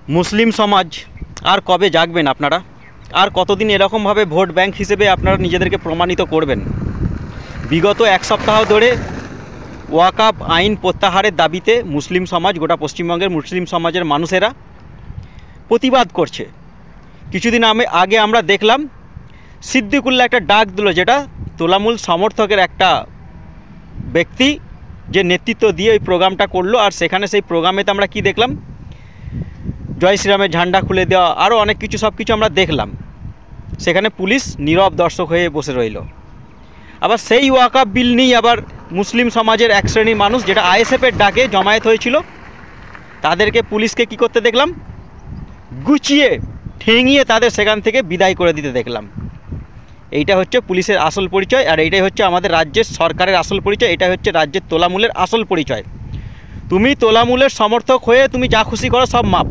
মুসলিম সমাজ আর কবে জাগবেন আপনারা? আর কতদিন এরকমভাবে ভোট ব্যাংক হিসেবে আপনারা নিজেদেরকে প্রমাণিত করবেন? বিগত এক সপ্তাহ ধরে ওয়াকফ আইন প্রত্যাহারের দাবিতে মুসলিম সমাজ, গোটা পশ্চিমবঙ্গের মুসলিম সমাজের মানুষেরা প্রতিবাদ করছে। কিছুদিন আগে আমরা দেখলাম সিদ্দিকুল্লাহ একটা ডাক দিল, যেটা তোলামূল সমর্থকের একটা ব্যক্তি যে নেতৃত্ব দিয়ে ওই প্রোগ্রামটা করলো। আর সেখানে সেই প্রোগ্রামেতে আমরা কি দেখলাম? জয় শ্রীরামের ঝান্ডা খুলে দেওয়া, আরও অনেক কিছু, সব কিছু আমরা দেখলাম। সেখানে পুলিশ নীরব দর্শক হয়ে বসে রইল। আবার সেই ওয়াকফ বিল নিয়েই আবার মুসলিম সমাজের এক শ্রেণীর মানুষ, যেটা আইএসএফের ডাকে জমায়েত হয়েছিল, তাদেরকে পুলিশকে কি করতে দেখলাম? গুছিয়ে ঠেঙিয়ে তাদের সেখান থেকে বিদায় করে দিতে দেখলাম। এইটা হচ্ছে পুলিশের আসল পরিচয়, আর এইটাই হচ্ছে আমাদের রাজ্যের সরকারের আসল পরিচয়। এটা হচ্ছে রাজ্যের তোলামূলের আসল পরিচয়। তুমি তোলামূলের সমর্থক হয়ে তুমি যা খুশি করো সব মাপ।